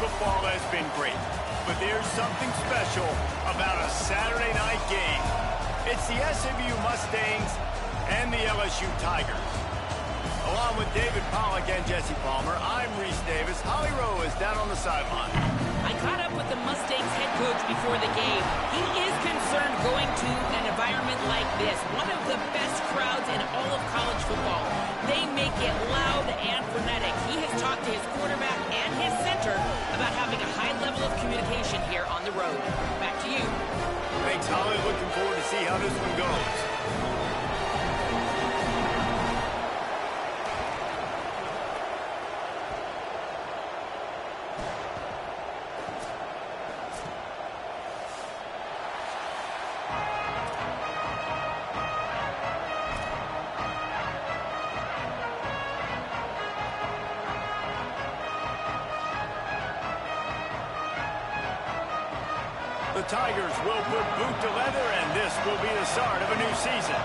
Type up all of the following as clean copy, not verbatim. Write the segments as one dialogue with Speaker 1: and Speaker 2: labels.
Speaker 1: football has been great, but there's something special about a Saturday night game. It's the SMU Mustangs and the LSU Tigers. Along with David Pollack and Jesse Palmer, I'm Reese Davis. Holly Rowe is down on the sideline.
Speaker 2: I caught up with the Mustangs head coach before the game. He is concerned going to an environment like this, one of the best crowds in all of college football. They make it loud and frenetic. He has talked to his quarterback and his center about having a high level of communication here on the road. Back to you.
Speaker 1: Thanks, Holly. Looking forward to see how this one goes. The Tigers will put boot to leather, and this will be the start of a new season.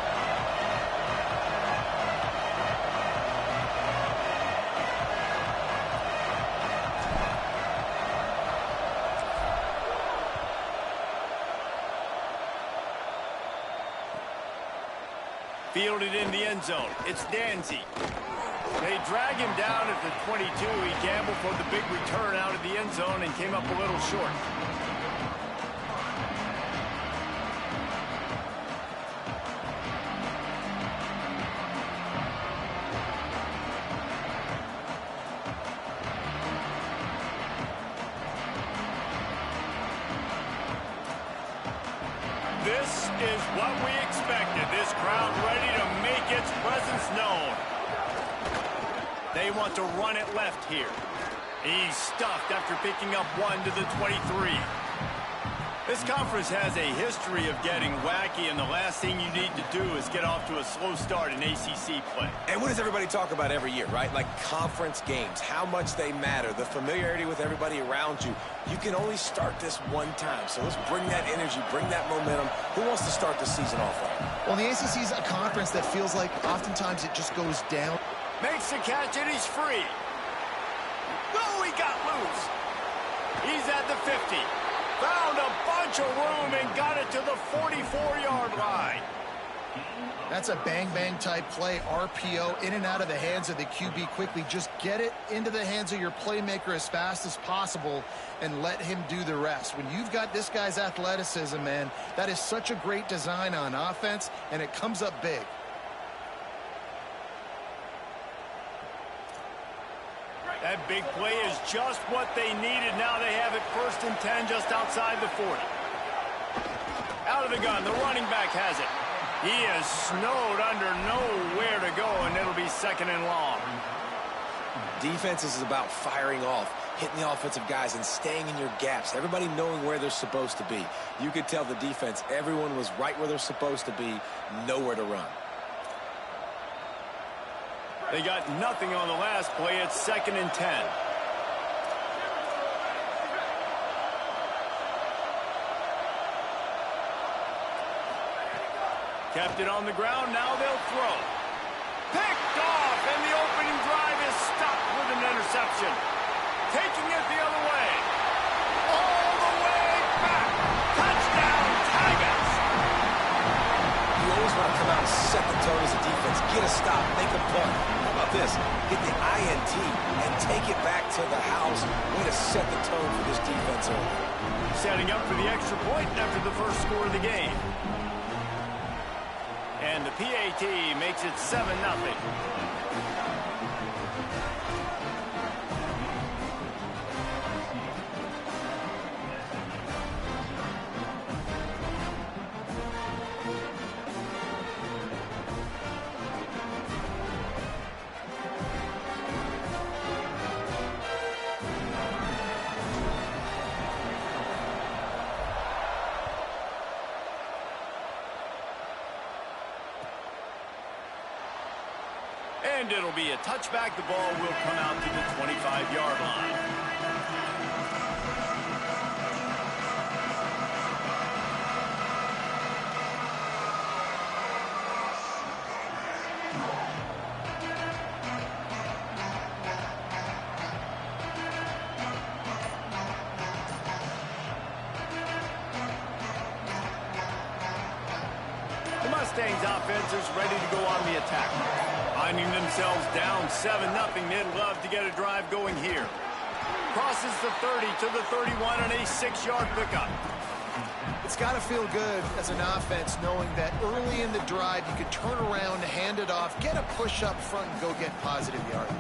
Speaker 1: Fielded in the end zone. It's Danzy. They drag him down at the 22. He gambled for the big return out of the end zone and came up a little short. This is what we expected. This crowd ready to make its presence known. They want to run it left here. He's stuffed after picking up one to the 23. This conference has a history of getting wacky, and the last thing you need to do is get off to a slow start in ACC play.
Speaker 3: And what does everybody talk about every year, right? Like conference games, how much they matter, the familiarity with everybody around you. You can only start this one time, so let's bring that energy, bring that momentum. Who wants to start the season off right?
Speaker 4: Well, the ACC is a conference that feels like oftentimes it just goes down.
Speaker 1: Makes the catch, and he's free. Oh, he got loose. He's at the 50. Found a bunch of room and got it to the 44-yard line.
Speaker 4: That's a bang-bang type play, RPO, in and out of the hands of the QB quickly. Just get it into the hands of your playmaker as fast as possible and let him do the rest. When you've got this guy's athleticism, man, that is such a great design on offense, and it comes up big.
Speaker 1: That big play is just what they needed. Now they have it 1st and 10 just outside the 40. Out of the gun, the running back has it. He is snowed under, nowhere to go, and it'll be 2nd and long.
Speaker 3: Defense is about firing off, hitting the offensive guys, and staying in your gaps. Everybody knowing where they're supposed to be. You could tell the defense, everyone was right where they're supposed to be, nowhere to run.
Speaker 1: They got nothing on the last play. It's 2nd and 10. Kept it on the ground. Now they'll throw. Picked off, and the opening drive is stopped with an interception. Taking it the other way. All the way back. Touchdown, Tigers.
Speaker 3: You always want to come out and set the tone as a defense. Get a stop, make a punt. How about this? Get the INT and take it back to the house. Way to set the tone for this defense early.
Speaker 1: Setting up for the extra point after the first score of the game. And the PAT makes it 7-0. And it'll be a touchback. The ball will come out to the 25-yard line. Mustangs offense is ready to go on the attack. Finding themselves down 7-0, they'd love to get a drive going here. Crosses the 30 to the 31 and a 6-yard pickup.
Speaker 4: It's got to feel good as an offense knowing that early in the drive you can turn around, hand it off, get a push up front, and go get positive yardage.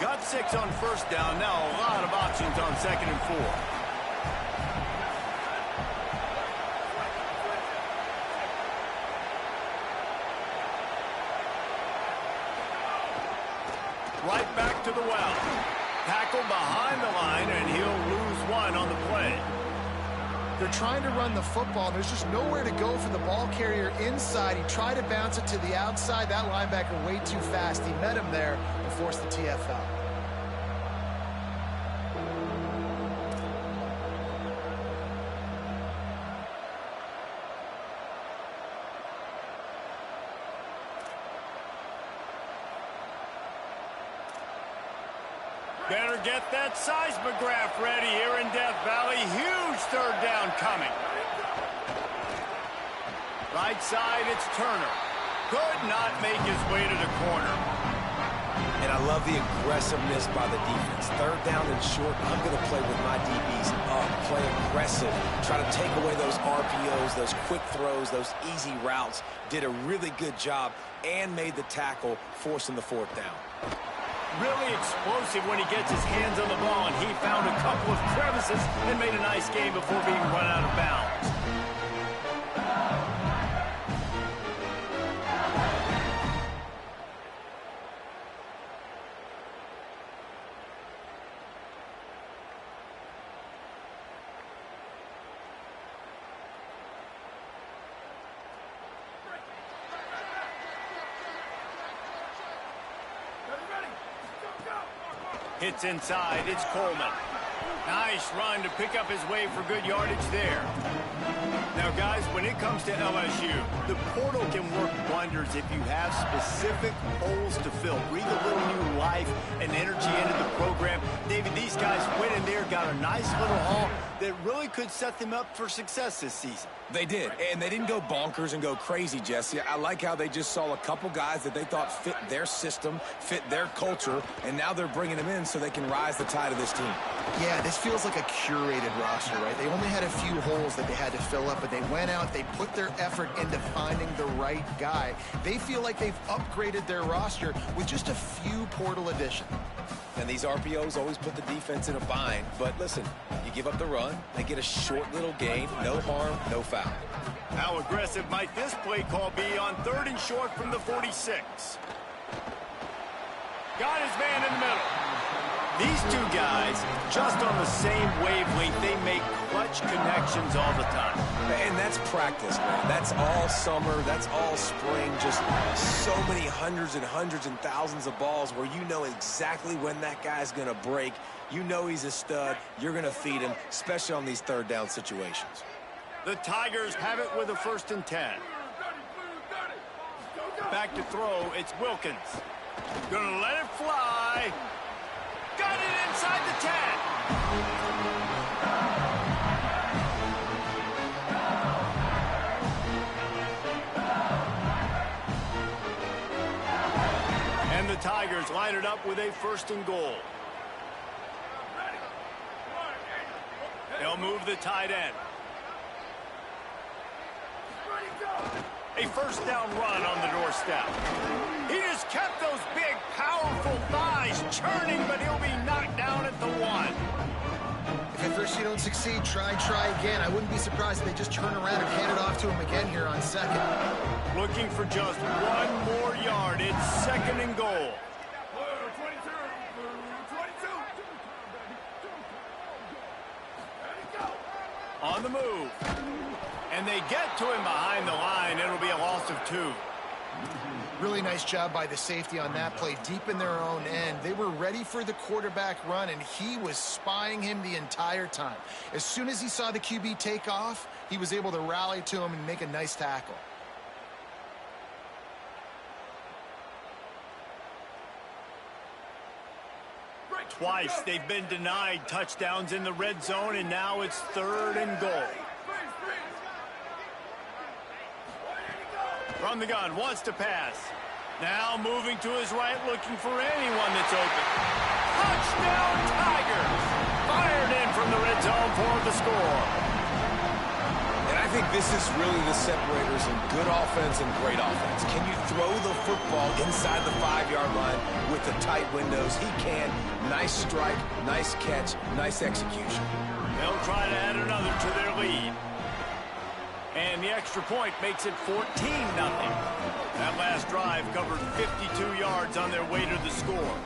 Speaker 1: Got 6 on first down. Now a lot of options on 2nd and 4. Right back to the well. Tackle behind the line, and he'll lose 1 on the play.
Speaker 4: They're trying to run the football, and there's just nowhere to go for the ball carrier inside. He tried to bounce it to the outside. That linebacker way too fast. He met him there and forced the TFL.
Speaker 1: Better get that seismograph ready here in Death Valley. Huge 3rd down coming. Right side, it's Turner. Could not make his way to the corner.
Speaker 3: And I love the aggressiveness by the defense. 3rd down and short, I'm going to play with my DBs up, play aggressive, try to take away those RPOs, those quick throws, those easy routes. Did a really good job and made the tackle, forcing the 4th down.
Speaker 1: Really explosive when he gets his hands on the ball, and he found a couple of crevices and made a nice game before being run out of bounds. Hits inside, it's Coleman. Nice run to pick up his way for good yardage there. Now, guys, when it comes to LSU, the portal can work wonders if you have specific holes to fill. Breathe a little new life and energy into the program. David, these guys went in there, got a nice little haul that really could set them up for success this season.
Speaker 3: They did, and they didn't go bonkers and go crazy, Jesse. I like how they just saw a couple guys that they thought fit their system, fit their culture, and now they're bringing them in so they can rise the tide of this team.
Speaker 4: Yeah, this feels like a curated roster, right? They only had a few holes that they had to fill up, but they went out, they put their effort into finding the right guy. They feel like they've upgraded their roster with just a few portal additions.
Speaker 3: And these RPOs always put the defense in a bind. But listen, you give up the run, they get a short little gain, no harm, no foul.
Speaker 1: How aggressive might this play call be on 3rd and short from the 46? Got his man in the middle. These two guys, just on the same wavelength, they make clutch connections all the time.
Speaker 3: And that's practice, man. That's all summer. That's all spring. Just so many hundreds and thousands of balls where you know exactly when that guy's going to break. You know he's a stud. You're going to feed him, especially on these 3rd down situations.
Speaker 1: The Tigers have it with a 1st and 10. Back to throw, it's Wilkins. Gonna let it fly. Got it inside the 10. And the Tigers line it up with a 1st and goal. They'll move the tight end. A 1st down run on the doorstep. He just kept those big, powerful thighs churning, but he'll be knocked down at the 1.
Speaker 4: If at first you don't succeed, try again. I wouldn't be surprised if they just turn around and hand it off to him again here on 2nd.
Speaker 1: Looking for just 1 more yard. It's 2nd and goal. On the move. And they get to him behind the line. It'll be a loss of 2.
Speaker 4: Really nice job by the safety on that play, deep in their own end. They were ready for the quarterback run, and he was spying him the entire time. As soon as he saw the QB take off, he was able to rally to him and make a nice tackle.
Speaker 1: Twice they've been denied touchdowns in the red zone, and now it's 3rd and goal. From the gun, wants to pass. Now moving to his right, looking for anyone that's open. Touchdown Tigers! Fired in from the red zone for the score.
Speaker 3: And I think this is really the separators in good offense and great offense. Can you throw the football inside the 5-yard line with the tight windows? He can. Nice strike, nice catch, nice execution.
Speaker 1: They'll try to add another to their lead. And the extra point makes it 14-0. That last drive covered 52 yards on their way to the score.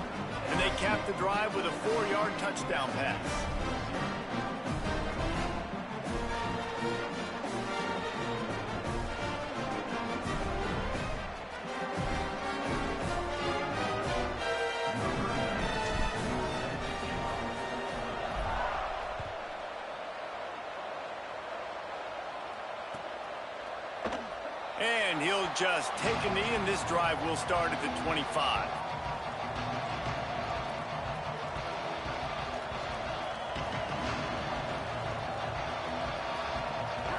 Speaker 1: And they capped the drive with a 4-yard touchdown pass. And he'll just take a knee, and this drive will start at the 25.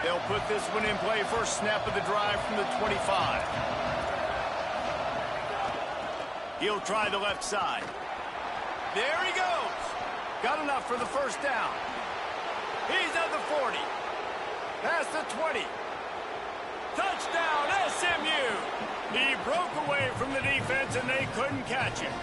Speaker 1: They'll put this one in play. First snap of the drive from the 25. He'll try the left side. There he goes. Got enough for the first down. He's at the 40. Past the 20. Touchdown, SMU! He broke away from the defense, and they couldn't catch him.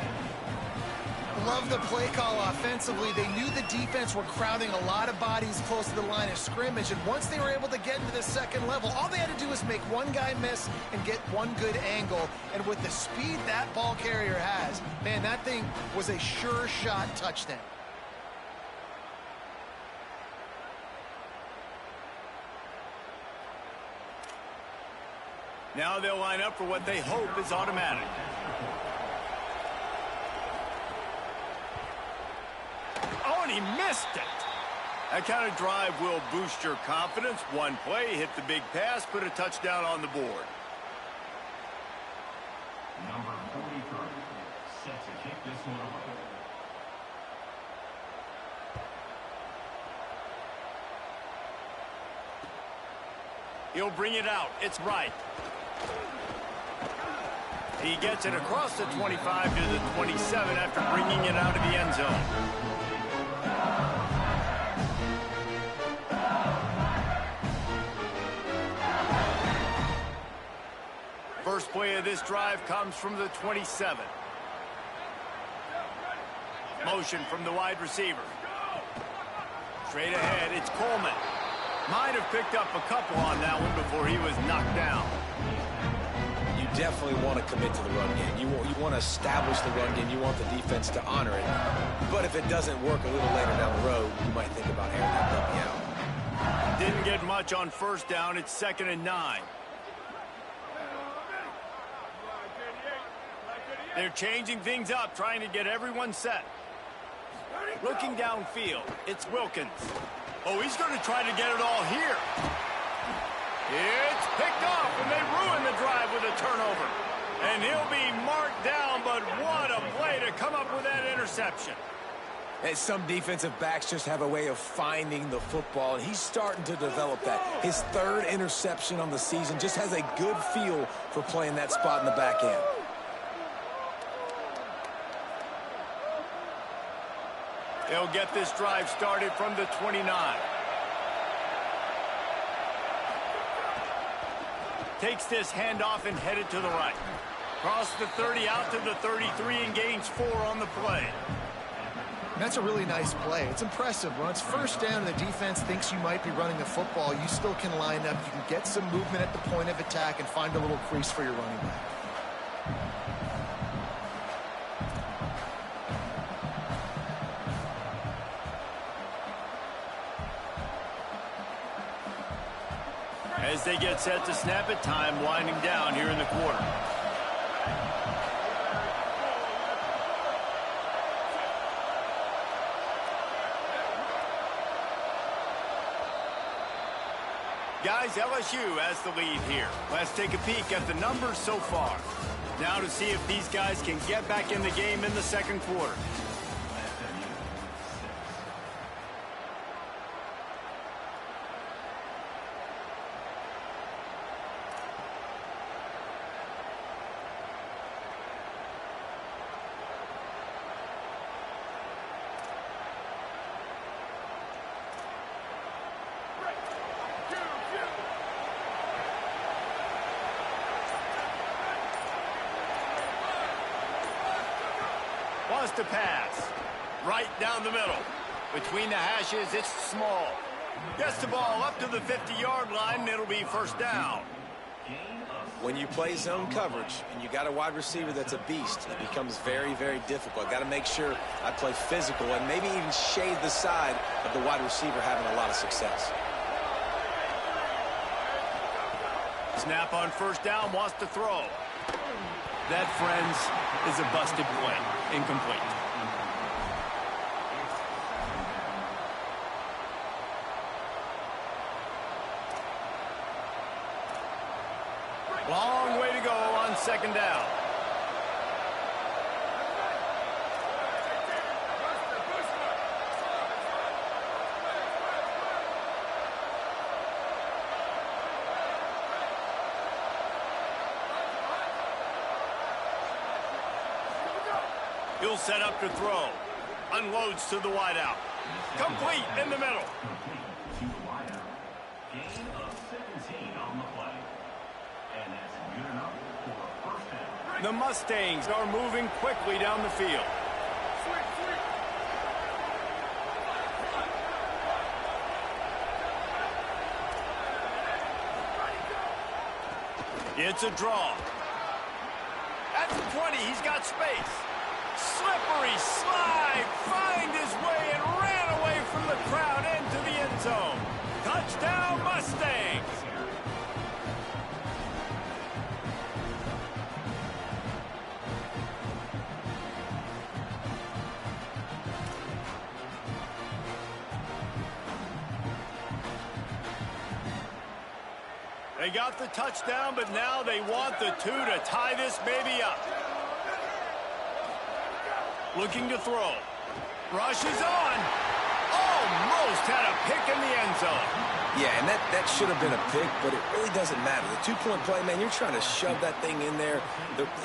Speaker 4: Love the play call offensively. They knew the defense were crowding a lot of bodies close to the line of scrimmage, and once they were able to get into the second level, all they had to do was make one guy miss and get one good angle. And with the speed that ball carrier has, man, that thing was a sure shot touchdown.
Speaker 1: Now they'll line up for what they hope is automatic. Oh, and he missed it. That kind of drive will boost your confidence. One play, hit the big pass, put a touchdown on the board.
Speaker 5: Number 43, set to kick this one away.
Speaker 1: He'll bring it out. It's right. He gets it across the 25 to the 27 after bringing it out of the end zone. First play of this drive comes from the 27. Motion from the wide receiver. Straight ahead, it's Coleman. Might have picked up a couple on that one before he was knocked down.
Speaker 3: You definitely want to commit to the run game. You want to establish the run game. You want the defense to honor it. But if it doesn't work a little later down the road, you might think about airing that puppy out.
Speaker 1: Didn't get much on first down. It's 2nd and 9. They're changing things up, trying to get everyone set. Looking downfield, it's Wilkins. Oh, he's going to try to get it all here. It's picked off, and they ruin the drive with a turnover. And he'll be marked down, but what a play to come up with that interception.
Speaker 3: And some defensive backs just have a way of finding the football, and he's starting to develop that. His 3rd interception on the season, just has a good feel for playing that spot in the back end.
Speaker 1: They'll get this drive started from the 29. Takes this handoff and headed to the right. Cross the 30 out to the 33 and gains 4 on the play.
Speaker 4: That's a really nice play. It's impressive. When it's first down and the defense thinks you might be running the football, you still can line up. You can get some movement at the point of attack and find a little crease for your running back.
Speaker 1: As they get set to snap it, time winding down here in the quarter. Guys, LSU has the lead here. Let's take a peek at the numbers so far. Now to see if these guys can get back in the game in the second quarter. wants to pass. Right down the middle. Between the hashes, it's small. Gets the ball up to the 50-yard line, and it'll be first down.
Speaker 3: When you play zone coverage and you got a wide receiver that's a beast, it becomes very, very difficult. Got to make sure I play physical and maybe even shade the side of the wide receiver having a lot of success.
Speaker 1: Snap on first down, wants to throw. That, friends, is a busted play. Incomplete. Long way to go on second down. He'll set up to throw. Unloads to the wideout. Complete in the middle.
Speaker 5: To the wideout. Gain of 17 on the play. And that's good enough for a first down.
Speaker 1: The Mustangs are moving quickly down the field. It's a draw. At the 20, he's got space. Slippery slide, find his way and ran away from the crowd into the end zone. Touchdown, Mustangs! They got the touchdown, but now they want the 2 to tie this baby up. Looking to throw. Rushes on. Almost had a pick in the end zone.
Speaker 3: Yeah, and that should have been a pick, but it really doesn't matter. The two-point play, man, you're trying to shove that thing in there.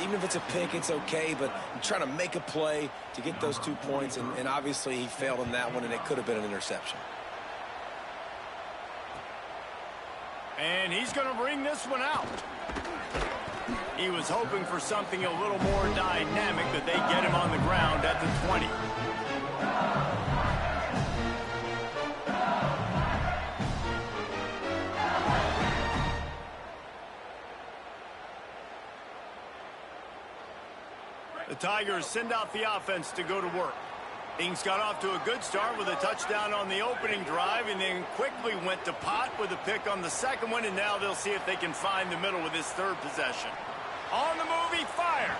Speaker 3: Even if it's a pick, it's okay, but you're trying to make a play to get those 2 points, and obviously he failed on that one, and it could have been an interception.
Speaker 1: And he's going to bring this one out. He was hoping for something a little more dynamic, but they get him on the ground at the 20. The Tigers send out the offense to go to work. Things got off to a good start with a touchdown on the opening drive and then quickly went to pot with a pick on the second one, and now they'll see if they can find the middle with this third possession. On the move, he fires.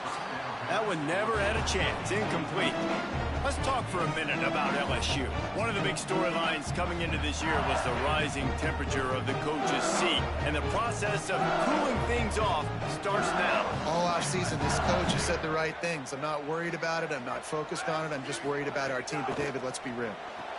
Speaker 1: That one never had a chance. Incomplete. Let's talk for a minute about LSU. One of the big storylines coming into this year was the rising temperature of the coach's seat, and the process of cooling things off starts now.
Speaker 4: All offseason, this coach has said the right things. I'm not worried about it. I'm not focused on it. I'm just worried about our team. But, David, let's be real.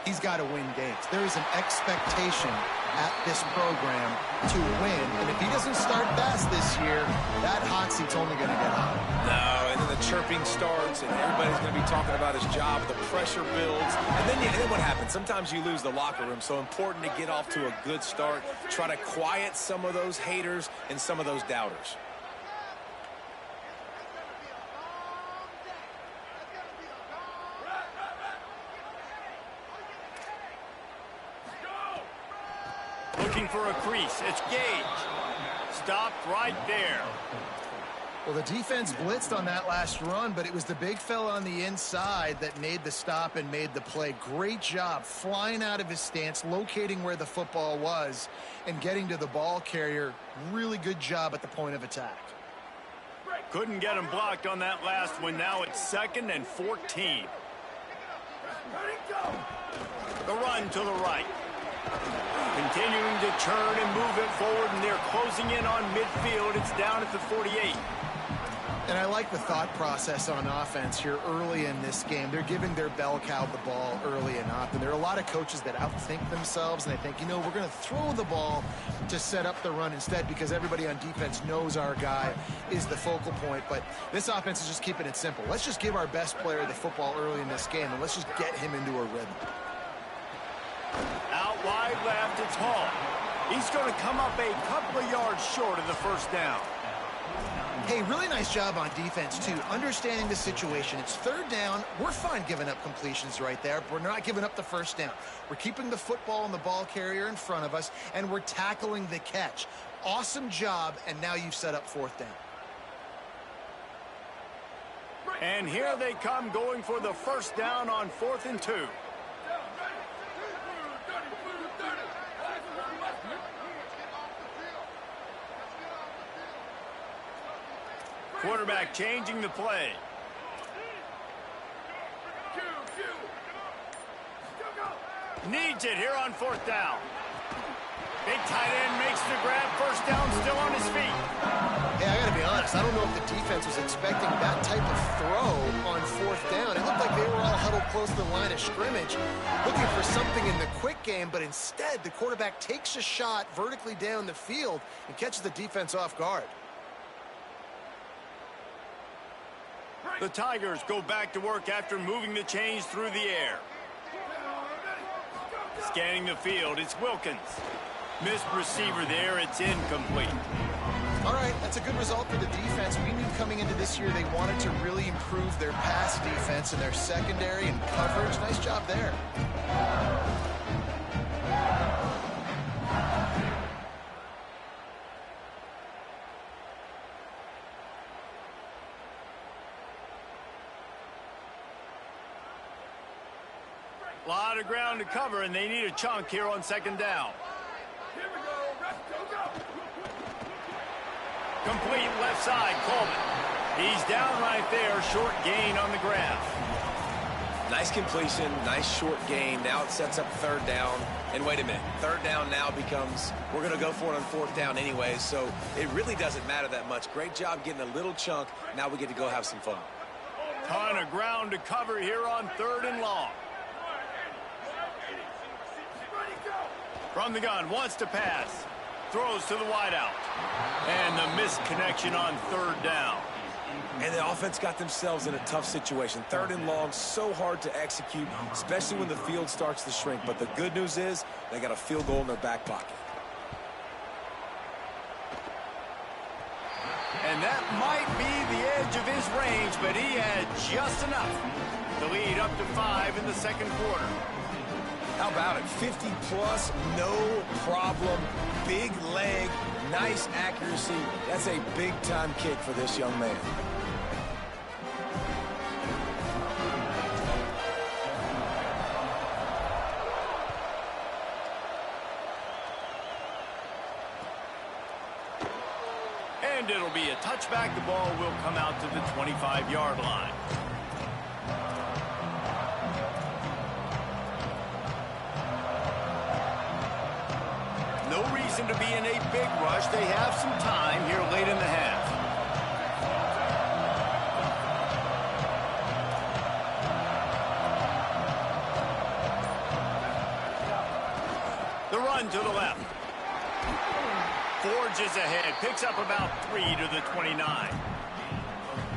Speaker 4: He's got to win games. There is an expectation at this program to win. And if he doesn't start fast this year, that hot seat's only going to get hotter.
Speaker 3: No, and then the chirping starts, and everybody's going to be talking about his job. The pressure builds. And then what happens? Sometimes you lose the locker room. So important to get off to a good start. Try to quiet some of those haters and some of those doubters.
Speaker 1: Looking for a crease. It's Gage. Stopped right there.
Speaker 4: Well, the defense blitzed on that last run, but it was the big fella on the inside that made the stop and made the play. Great job flying out of his stance, locating where the football was, and getting to the ball carrier. Really good job at the point of attack.
Speaker 1: Couldn't get him blocked on that last one. Now it's 2nd and 14. The run to the right. Continuing to turn and move it forward, and they're closing in on midfield. It's down at the 48.
Speaker 4: And I like the thought process on offense here early in this game. They're giving their bell cow the ball early and often. There are a lot of coaches that outthink themselves, and they think, we're going to throw the ball to set up the run instead because everybody on defense knows our guy is the focal point. But this offense is just keeping it simple. Let's just give our best player the football early in this game, and let's just get him into a rhythm.
Speaker 1: Out wide left, it's Hall. He's going to come up a couple of yards short of the first down.
Speaker 4: Hey, really nice job on defense, too. Understanding the situation. It's third down. We're fine giving up completions right there. We're not giving up the first down. We're keeping the football and the ball carrier in front of us, and we're tackling the catch. Awesome job, and now you've set up fourth down.
Speaker 1: And here they come going for the first down on 4th and 2. Quarterback changing the play. Needs it here on 4th down. Big tight end makes the grab. First down, still on his feet.
Speaker 4: Hey, I got to be honest. I don't know if the defense was expecting that type of throw on 4th down. It looked like they were all huddled close to the line of scrimmage, looking for something in the quick game, but instead the quarterback takes a shot vertically down the field and catches the defense off guard.
Speaker 1: The Tigers go back to work after moving the chains through the air. Scanning the field, it's Wilkins. Missed receiver there, it's incomplete.
Speaker 4: All right, that's a good result for the defense. We knew coming into this year they wanted to really improve their pass defense and their secondary and coverage. Nice job there.
Speaker 1: A lot of ground to cover, and they need a chunk here on 2nd down. Complete left side, Coleman. He's down right there, short gain on the grab.
Speaker 3: Nice completion, nice short gain. Now it sets up 3rd down. And wait a minute, 3rd down now becomes, we're going to go for it on 4th down anyway, so it really doesn't matter that much. Great job getting a little chunk. Now we get to go have some fun.
Speaker 1: Ton of ground to cover here on 3rd and long. From the gun, wants to pass. Throws to the wideout. And the missed connection on 3rd down.
Speaker 3: And the offense got themselves in a tough situation. 3rd and long, so hard to execute, especially when the field starts to shrink. But the good news is they got a field goal in their back pocket.
Speaker 1: And that might be the edge of his range, but he had just enough to lead up to 5 in the 2nd quarter.
Speaker 3: How about it? 50-plus, no problem. Big leg, nice accuracy. That's a big-time kick for this young man.
Speaker 1: And it'll be a touchback. The ball will come out to the 25-yard line. No reason to be in a big rush. They have some time here late in the half. The run to the left. Forges ahead. Picks up about 3 to the 29.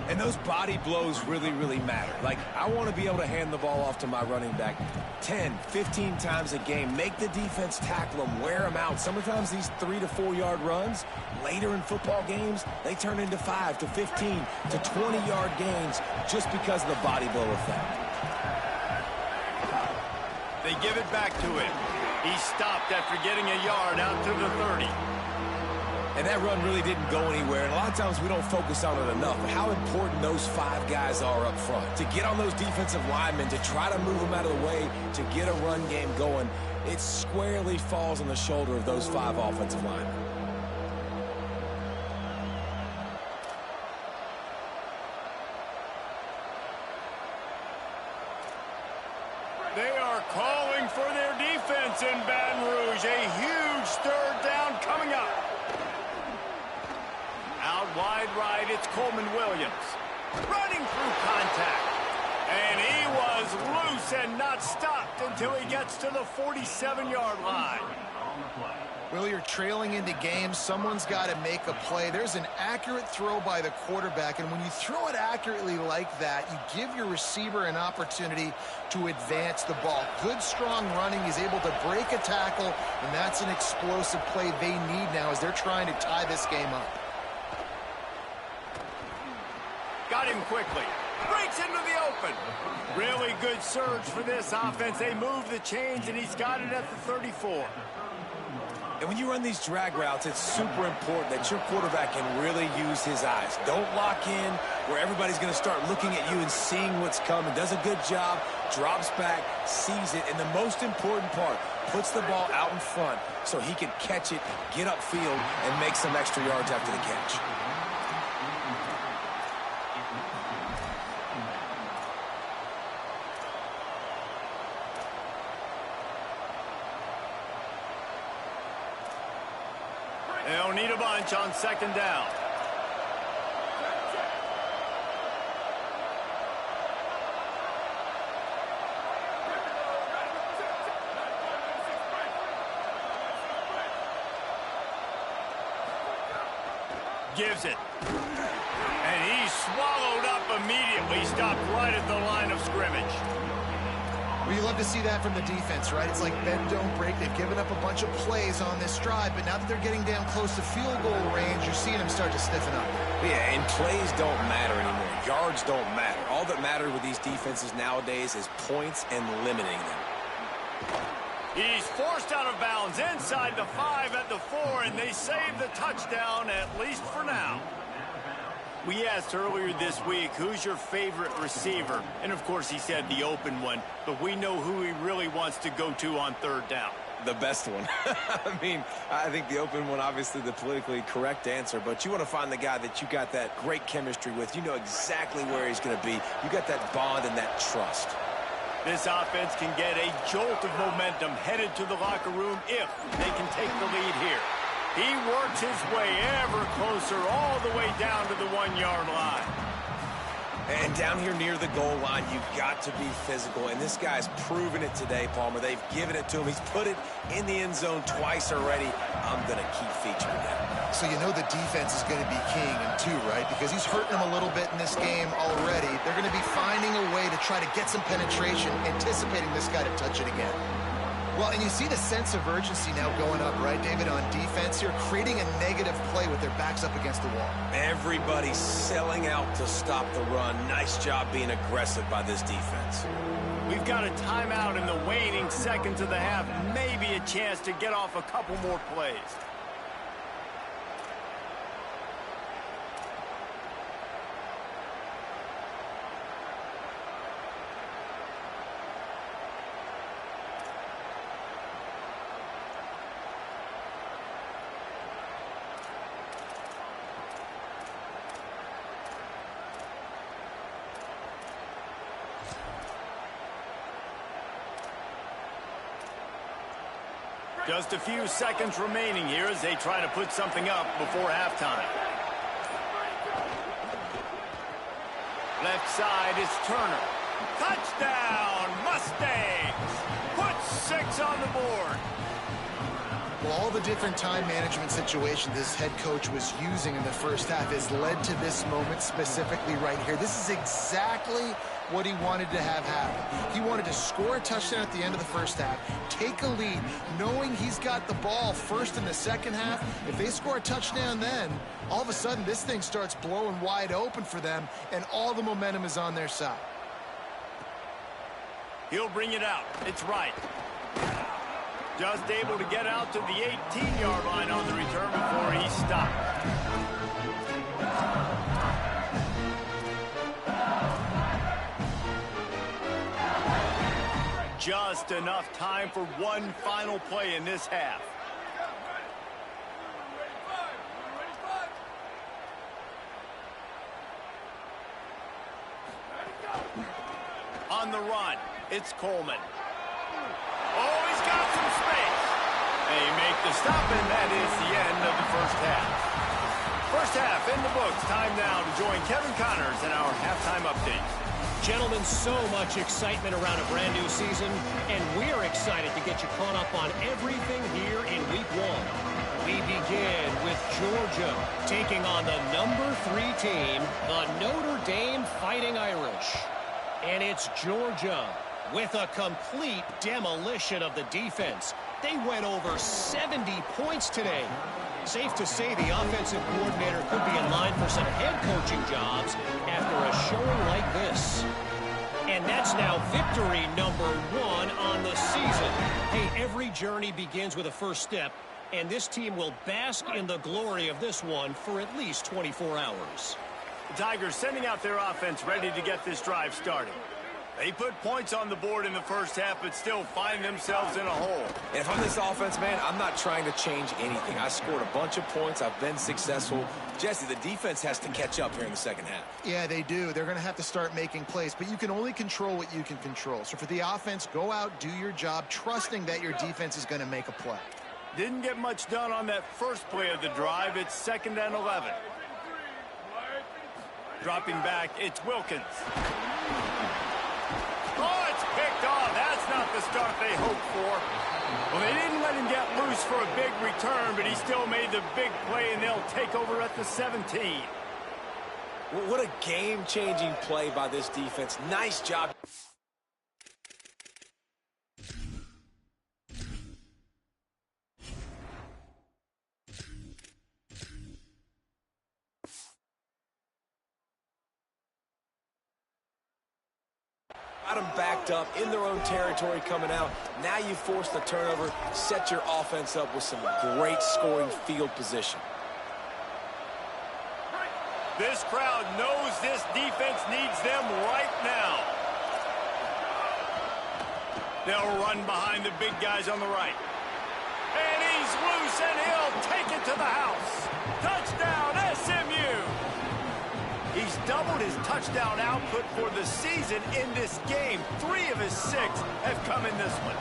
Speaker 3: And those body blows really, really matter. Like, I want to be able to hand the ball off to my running back 10, 15 times a game. Make the defense tackle them, wear them out. Sometimes these 3 to 4 yard runs, later in football games, they turn into 5 to 15 to 20 yard gains just because of the body blow effect.
Speaker 1: They give it back to him. He stopped after getting a yard out to the 30.
Speaker 3: And that run really didn't go anywhere. And a lot of times we don't focus on it enough. But how important those 5 guys are up front. To get on those defensive linemen, to try to move them out of the way, to get a run game going, it squarely falls on the shoulder of those 5 offensive linemen.
Speaker 1: They are calling for their defense in Baton Rouge. A huge 3rd down coming up. Out wide right, it's Coleman Williams. Running through contact. And he was loose and not stopped until he gets to the 47-yard line.
Speaker 4: Well, you're trailing into games. Someone's got to make a play. There's an accurate throw by the quarterback, and when you throw it accurately like that, you give your receiver an opportunity to advance the ball. Good, strong running. He's able to break a tackle, and that's an explosive play they need now as they're trying to tie this game up.
Speaker 1: got him quickly. Breaks into the open. Really good surge for this offense. They move the chains, and he's got it at the 34.
Speaker 3: And when you run these drag routes, it's super important that your quarterback can really use his eyes. Don't lock in where everybody's going to start looking at you and seeing what's coming. Does a good job, drops back, sees it, and the most important part, puts the ball out in front so he can catch it, get upfield, and make some extra yards after the catch.
Speaker 1: They'll need a bunch on second down. Gives it. And he's swallowed up immediately. Stopped right at the line of scrimmage.
Speaker 4: Well, you love to see that from the defense, right? It's like bend, don't break. They've given up a bunch of plays on this drive, but now that they're getting down close to field goal range, you're seeing them start to stiffen up.
Speaker 3: Yeah, and plays don't matter anymore. Yards don't matter. All that matters with these defenses nowadays is points and limiting them.
Speaker 1: He's forced out of bounds inside the 5 at the 4, and they save the touchdown, at least for now. We asked earlier this week, who's your favorite receiver? And, of course, he said the open one, but we know who he really wants to go to on third down.
Speaker 3: The best one. I mean, I think the open one, obviously the politically correct answer, but you want to find the guy that you got that great chemistry with. You know exactly where he's going to be. You got that bond and that trust.
Speaker 1: This offense can get a jolt of momentum headed to the locker room if they can take the lead here. He works his way ever closer all the way down to the 1-yard line.
Speaker 3: And down here near the goal line, you've got to be physical. And this guy's proven it today, Palmer. They've given it to him. He's put it in the end zone twice already. I'm going to keep featuring that.
Speaker 4: So you know the defense is going to be king in two, right? Because he's hurting them a little bit in this game already. They're going to be finding a way to try to get some penetration, anticipating this guy to touch it again. Well, and you see the sense of urgency now going up, right, David, on defense here, creating a negative play with their backs up against the wall.
Speaker 3: Everybody's selling out to stop the run. Nice job being aggressive by this defense.
Speaker 1: We've got a timeout in the waning seconds of the half. Maybe a chance to get off a couple more plays. Just a few seconds remaining here as they try to put something up before halftime. Left side is Turner. Touchdown, Mustangs! Put 6 on the board.
Speaker 4: Well, all the different time management situations this head coach was using in the first half has led to this moment specifically right here. This is exactly what he wanted to have happen. He wanted to score a touchdown at the end of the first half, take a lead, knowing he's got the ball first in the second half. If they score a touchdown then, all of a sudden this thing starts blowing wide open for them, and all the momentum is on their side.
Speaker 1: He'll bring it out. It's right. Just able to get out to the 18-yard line on the return before he stopped. Just enough time for one final play in this half. On the run, it's Coleman. Oh, he's got some space. They make the stop, and that is the end of the first half. First half in the books. Time now to join Kevin Connors in our halftime update.
Speaker 6: Gentlemen, so much excitement around a brand new season, and we're excited to get you caught up on everything here in Week 1. We begin with Georgia taking on the number 3 team, the Notre Dame Fighting Irish. And it's Georgia with a complete demolition of the defense. They went over 70 points today. Safe to say the offensive coordinator could be in line for some head coaching jobs after a showing like this. And that's now victory number 1 on the season. Hey, every journey begins with a first step, and this team will bask in the glory of this one for at least 24 hours.
Speaker 1: The Tigers sending out their offense ready to get this drive started. They put points on the board in the first half, but still find themselves in a hole.
Speaker 3: And if I'm this offense, man, I'm not trying to change anything. I scored a bunch of points. I've been successful. Jesse, the defense has to catch up here in the second half.
Speaker 4: Yeah, they do. They're going to have to start making plays, but you can only control what you can control. So for the offense, go out, do your job, trusting that your defense is going to make a play.
Speaker 1: Didn't get much done on that first play of the drive. It's 2nd and 11. Dropping back, it's Wilkins. Oh, it's picked off. That's not the start they hoped for. Well, they didn't let him get loose for a big return, but he still made the big play, and they'll take over at the 17.
Speaker 3: What a game-changing play by this defense. Nice job. Got them backed up in their own territory coming out. Now you force the turnover, set your offense up with some great scoring field position.
Speaker 1: This crowd knows this defense needs them right now. They'll run behind the big guys on the right. And he's loose, and he'll take it to the house. Touchdown, SMU! He's doubled his touchdown output for the season in this game. 3 of his 6 have come in this one.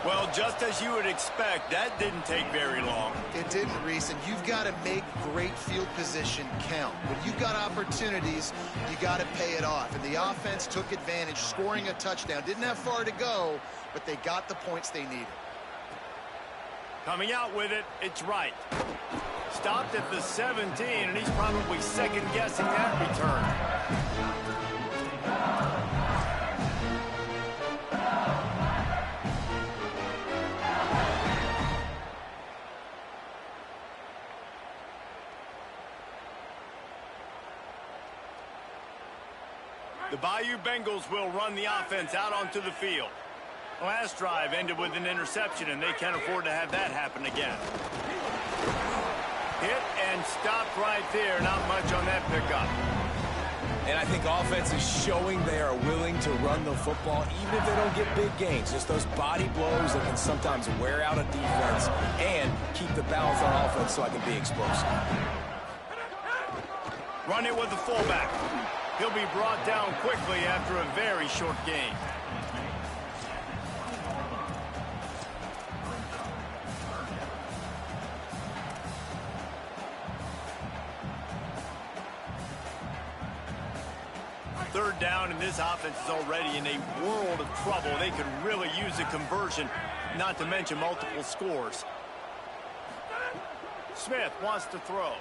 Speaker 1: Well, just as you would expect, that didn't take very long.
Speaker 4: It didn't, Reese, and you've got to make great field position count. When you've got opportunities, you got to pay it off. And the offense took advantage, scoring a touchdown. Didn't have far to go, but they got the points they needed.
Speaker 1: Coming out with it, it's Wright. Stopped at the 17, and he's probably second-guessing that return. The Bayou Bengals will run the offense out onto the field. Last drive ended with an interception, and they can't afford to have that happen again. Hit and stopped right there. Not much on that pickup.
Speaker 3: And I think offense is showing they are willing to run the football, even if they don't get big gains. Just those body blows that can sometimes wear out a defense and keep the balance on offense so I can be explosive.
Speaker 1: Run it with the fullback. He'll be brought down quickly after a very short game. Third down, and this offense is already in a world of trouble. They could really use a conversion, not to mention multiple scores. Smith wants to throw.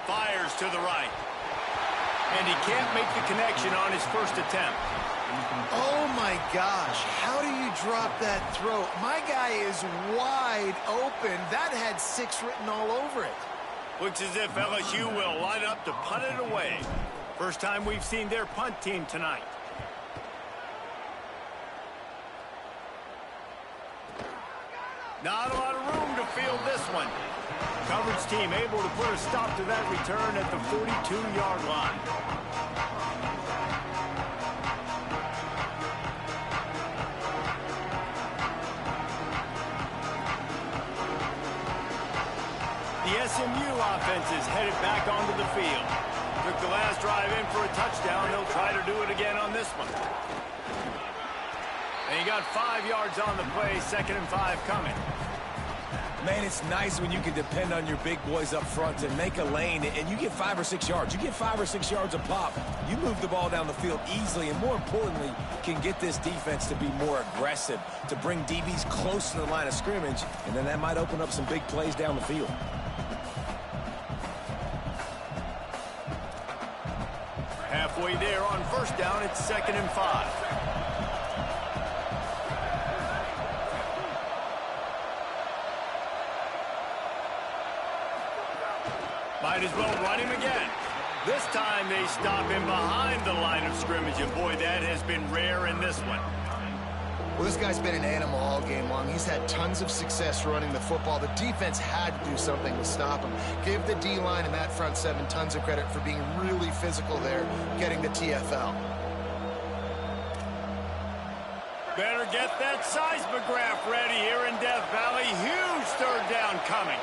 Speaker 1: Fires to the right. And he can't make the connection on his first attempt.
Speaker 4: Oh, my gosh. How do you drop that throw? My guy is wide open. That had 6 written all over it.
Speaker 1: Looks as if LSU will line up to punt it away. First time we've seen their punt team tonight. Not a lot of room to field this one. Coverage team able to put a stop to that return at the 42-yard line. The SMU offense is headed back onto the field. Took the last drive in for a touchdown. They'll try to do it again on this one. And he got 5 yards on the play, 2nd and 5 coming.
Speaker 3: Man, it's nice when you can depend on your big boys up front to make a lane, and you get 5 or 6 yards. You get 5 or 6 yards a pop. You move the ball down the field easily, and more importantly, can get this defense to be more aggressive, to bring DBs close to the line of scrimmage, and then that might open up some big plays down the field.
Speaker 1: Halfway there on first down, it's 2nd and 5. Might as well run him again. This time they stop him behind the line of scrimmage, and boy, that has been rare in this one.
Speaker 4: Well, this guy's been an animal all game long. He's had tons of success running the football. The defense had to do something to stop him. Give the D-line and that front seven tons of credit for being really physical there, getting the TFL.
Speaker 1: Better get that seismograph ready here in Death Valley. Huge third down coming.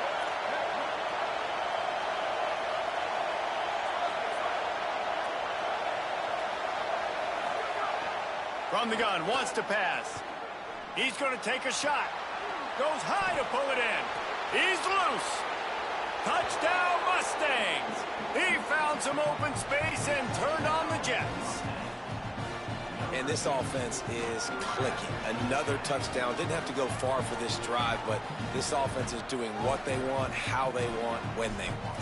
Speaker 1: From the gun, wants to pass. He's going to take a shot. Goes high to pull it in. He's loose. Touchdown, Mustangs. He found some open space and turned on the Jets.
Speaker 3: And this offense is clicking. Another touchdown. Didn't have to go far for this drive, but this offense is doing what they want, how they want, when they want.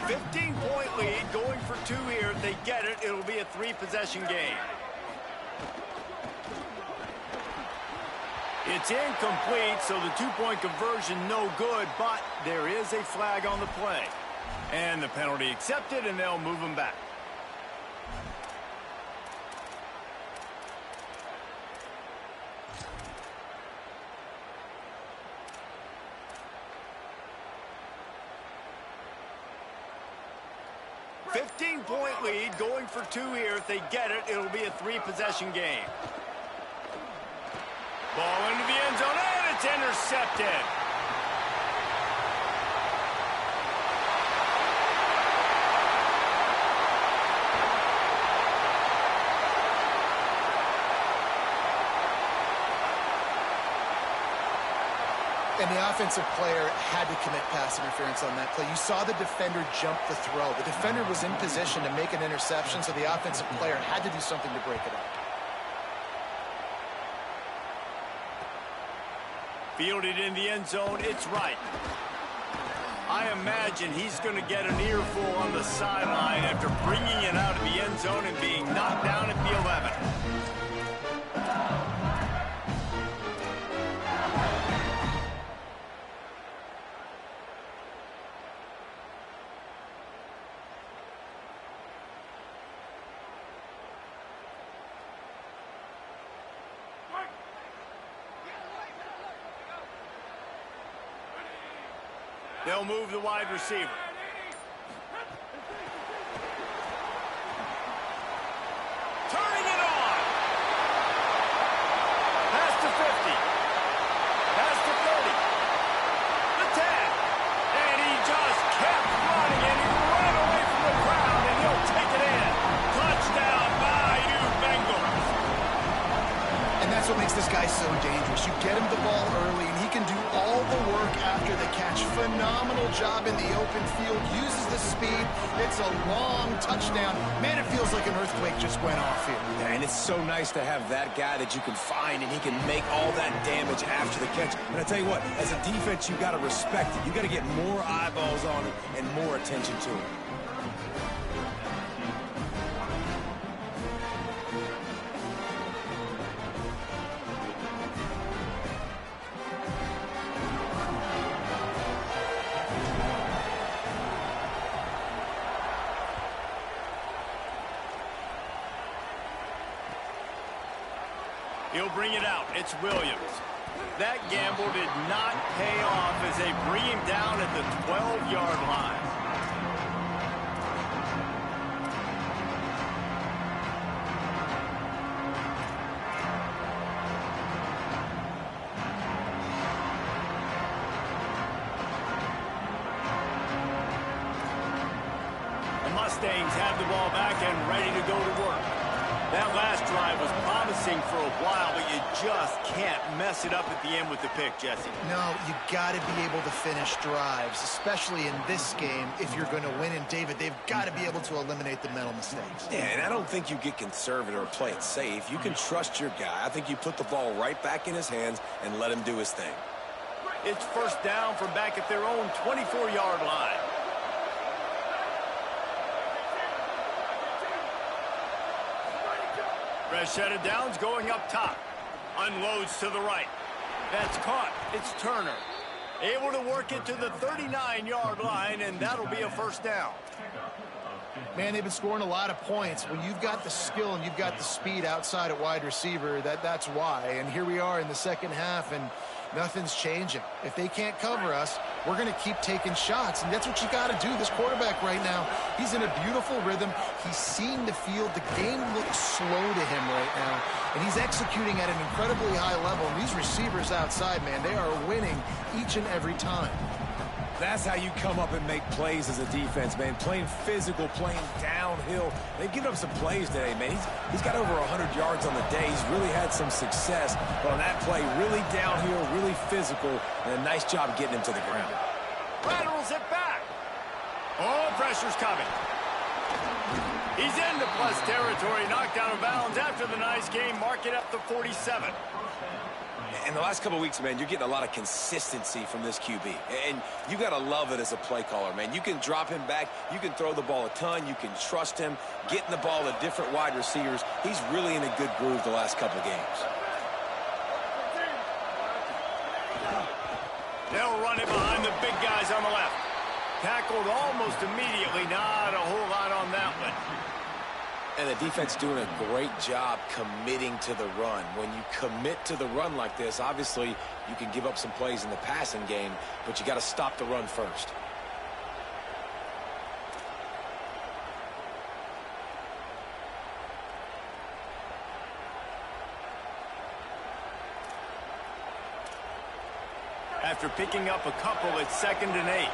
Speaker 1: 15-point lead, going for two here. If they get it, it'll be a three-possession game. It's incomplete, so the two-point conversion no good, but there is a flag on the play. And the penalty accepted, and they'll move him back. .5 lead, going for two here. If they get it, it'll be a three-possession game. Ball into the end zone, and it's intercepted.
Speaker 4: And the offensive player had to commit pass interference on that play. You saw the defender jump the throw. The defender was in position to make an interception, so the offensive player had to do something to break it up.
Speaker 1: Fielded in the end zone, it's right. I imagine he's going to get an earful on the sideline after bringing it out of the end zone and being knocked down at the 11. They'll move the wide receiver. Turning it on. Pass to 50. Pass to 30. The 10. And he just kept running, and he ran away from the crowd, and he'll take it in. Touchdown, Bayou Bengals.
Speaker 4: And that's what makes this guy so dangerous. You get him the ball early, and he can do all the work after the catch. Phenomenal job in the open field. Uses the speed. It's a long touchdown. Man, it feels like an earthquake just went off here.
Speaker 3: Yeah, and it's so nice to have that guy that you can find, and he can make all that damage after the catch. And I tell you what, as a defense, you got to respect it. You got to get more eyeballs on it and more attention to it.
Speaker 1: He'll bring it out. It's Williams. That gamble did not pay off as they bring him down at the 12-yard line. The Mustangs have the ball back and ready to go to work. That last drive was promising for a while, but you just can't mess it up at the end with the pick, Jesse.
Speaker 4: No, you got to be able to finish drives, especially in this game. If you're going to win, and David, they've got to be able to eliminate the mental mistakes.
Speaker 3: Yeah, and I don't think you get conservative or play it safe. You can trust your guy. I think you put the ball right back in his hands and let him do his thing.
Speaker 1: It's first down from back at their own 24-yard line. Rashad Downs going up top. Unloads to the right. That's caught. It's Turner. Able to work it to the 39-yard line, and that'll be a first down.
Speaker 4: Man, they've been scoring a lot of points. When you've got the skill and you've got the speed outside at wide receiver, that's why. And here we are in the second half, and nothing's changing. If they can't cover us, we're going to keep taking shots, and that's what you got to do. This quarterback right now, he's in a beautiful rhythm. He's seeing the field. The game looks slow to him right now, and he's executing at an incredibly high level. And these receivers outside, man, they are winning each and every time.
Speaker 3: That's how you come up and make plays as a defense, man. Playing physical, playing downhill. They've given up some plays today, man. He's got over 100 yards on the day. He's really had some success. But on that play, really downhill, really physical, and a nice job getting him to the ground.
Speaker 1: Rattles it back. Oh, pressure's coming. He's into plus territory, knocked out of bounds after the nice game. Mark it up to 47.
Speaker 3: In the last couple of weeks, man, you're getting a lot of consistency from this QB. And you got to love it as a play caller, man. You can drop him back. You can throw the ball a ton. You can trust him, getting the ball to different wide receivers. He's really in a good groove the last couple of games.
Speaker 1: They'll run it behind the big guys on the left. Tackled almost immediately. Not a whole lot on that one.
Speaker 3: And the defense doing a great job committing to the run. When you commit to the run like this, obviously you can give up some plays in the passing game, but you got to stop the run first.
Speaker 1: After picking up a couple, it's 2nd and 8.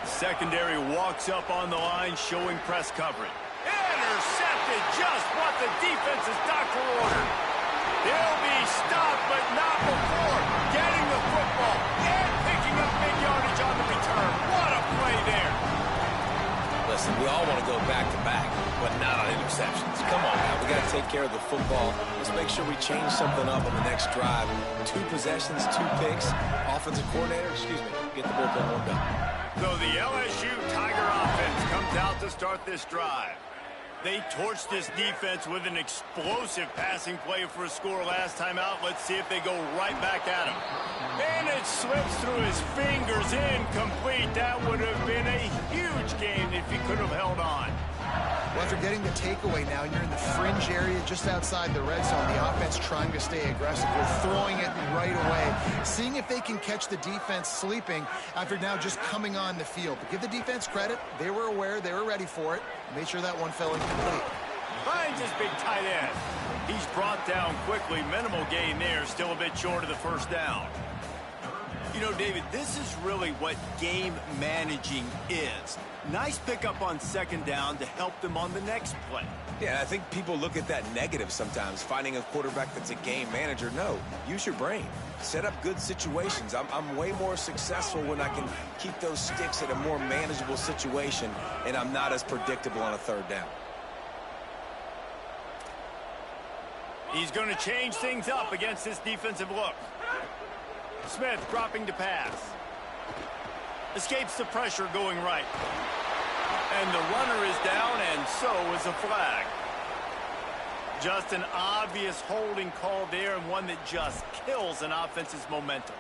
Speaker 1: Secondary walks up on the line, showing press coverage. Intercepted, just what the defense's doctor ordered. They'll be stopped, but not before getting the football and picking up big yardage on the return. What a play there.
Speaker 3: Listen, we all want to go back-to-back, but not on interceptions. Come on now, we got to take care of the football. Let's make sure we change something up on the next drive. 2 possessions, 2 picks. Offensive coordinator, get the bullpen warmed up.
Speaker 1: So the LSU Tiger offense comes out to start this drive. They torched this defense with an explosive passing play for a score last time out. Let's see if they go right back at him. And it slips through his fingers, incomplete. That would have been a huge gain if he could have held on.
Speaker 4: Well, after getting the takeaway now, you're in the fringe area just outside the red zone. The offense trying to stay aggressive. They're throwing it right away, seeing if they can catch the defense sleeping after now just coming on the field. But give the defense credit. They were aware. They were ready for it. Made sure that one fell incomplete.
Speaker 1: Finds his big tight end. He's brought down quickly. Minimal gain there. Still a bit short of the first down. You know, David, this is really what game managing is. Nice pickup on 2nd down to help them on the next play.
Speaker 3: Yeah, I think people look at that negative sometimes, finding a quarterback that's a game manager. No, use your brain. Set up good situations. I'm way more successful when I can keep those sticks at a more manageable situation, and I'm not as predictable on a 3rd down.
Speaker 1: He's going to change things up against this defensive look. Smith dropping to pass. Escapes the pressure going right. And the runner is down, and so is a flag. Just an obvious holding call there, and one that just kills an offense's momentum.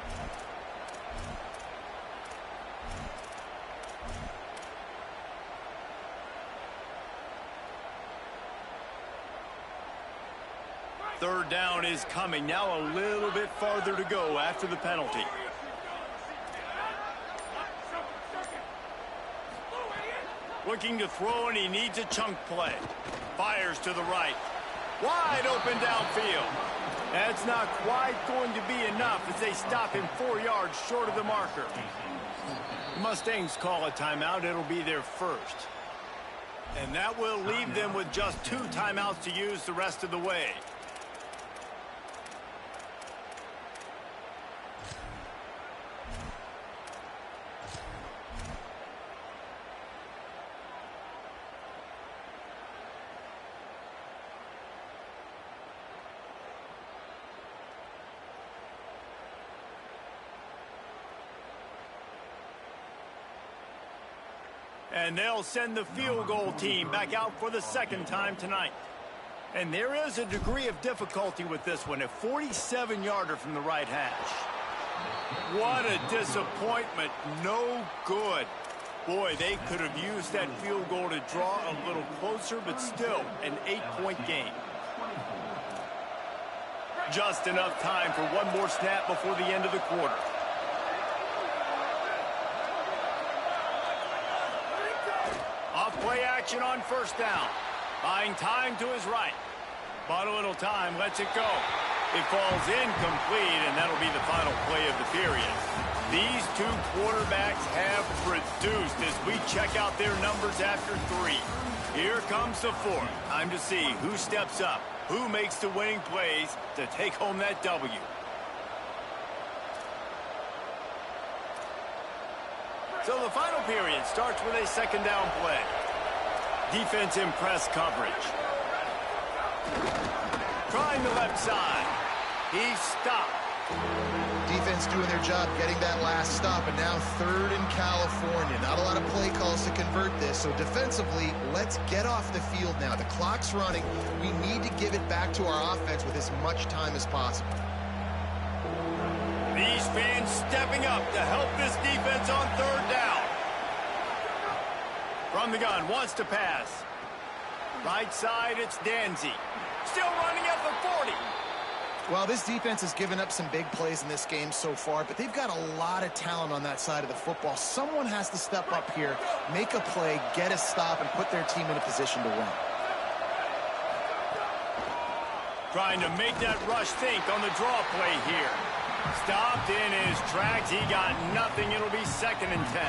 Speaker 1: Third down is coming. Now a little bit farther to go after the penalty. Looking to throw, and he needs a chunk play. Fires to the right. Wide open downfield. That's not quite going to be enough as they stop him 4 yards short of the marker. The Mustangs call a timeout. It'll be their first. And that will leave them with just 2 timeouts to use the rest of the way. And they'll send the field goal team back out for the 2nd time tonight. And there is a degree of difficulty with this one, a 47-yarder from the right hash. What a disappointment. No good. Boy, they could have used that field goal to draw a little closer, but still an 8-point game. Just enough time for one more snap before the end of the quarter. Off play action on first down. Buying time to his right. Bought a little time, lets it go. It falls incomplete, and that'll be the final play of the period. These two quarterbacks have produced as we check out their numbers after 3. Here comes the 4th. Time to see who steps up, who makes the winning plays to take home that W. So the final period starts with a second down play. Defense in press coverage. Trying the left side. He stopped.
Speaker 4: Defense doing their job, getting that last stop, and now 3rd in California. Not a lot of play calls to convert this, so defensively, let's get off the field now. The clock's running. We need to give it back to our offense with as much time as possible.
Speaker 1: These fans stepping up to help this defense on 3rd down. From the gun, wants to pass. Right side, it's Danzy. Still running at the 40.
Speaker 4: Well, this defense has given up some big plays in this game so far, but they've got a lot of talent on that side of the football. Someone has to step up here, make a play, get a stop, and put their team in a position to win.
Speaker 1: Trying to make that rush think on the draw play here. Stopped in his tracks. He got nothing. It'll be 2nd and 10.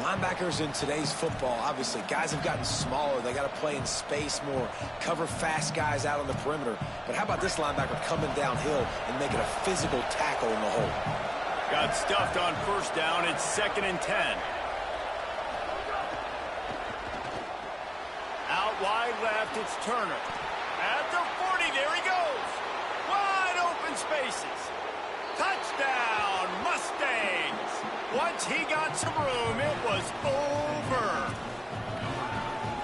Speaker 3: Linebackers in today's football, obviously, guys have gotten smaller. They got to play in space more, cover fast guys out on the perimeter. But how about this linebacker coming downhill and making a physical tackle in the hole?
Speaker 1: Got stuffed on first down. It's 2nd and 10. Out wide left, it's Turner. At the 40, there he goes. Wide open spaces. Touchdown, Mustangs. Once he got some room, it was over.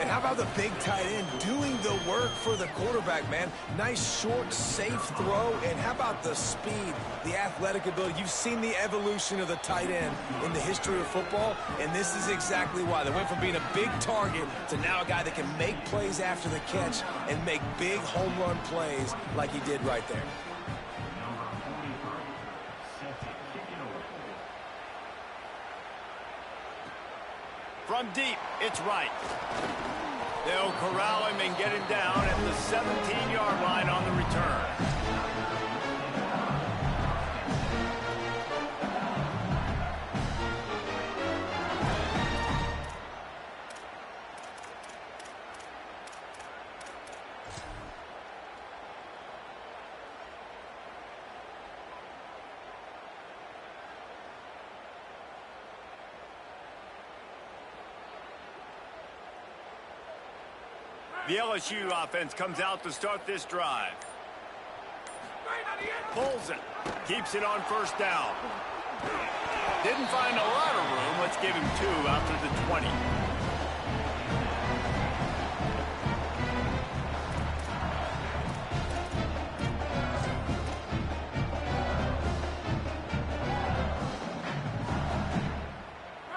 Speaker 3: And how about the big tight end doing the work for the quarterback, man? Nice, short, safe throw. And how about the speed, the athletic ability? You've seen the evolution of the tight end in the history of football, and this is exactly why. They went from being a big target to now a guy that can make plays after the catch and make big home run plays like he did right there.
Speaker 1: From deep, it's right. They'll corral him and get him down at the 17-yard line on the return. The LSU offense comes out to start this drive. Pulls it. Keeps it on first down. Didn't find a lot of room. Let's give him 2 out to the 20.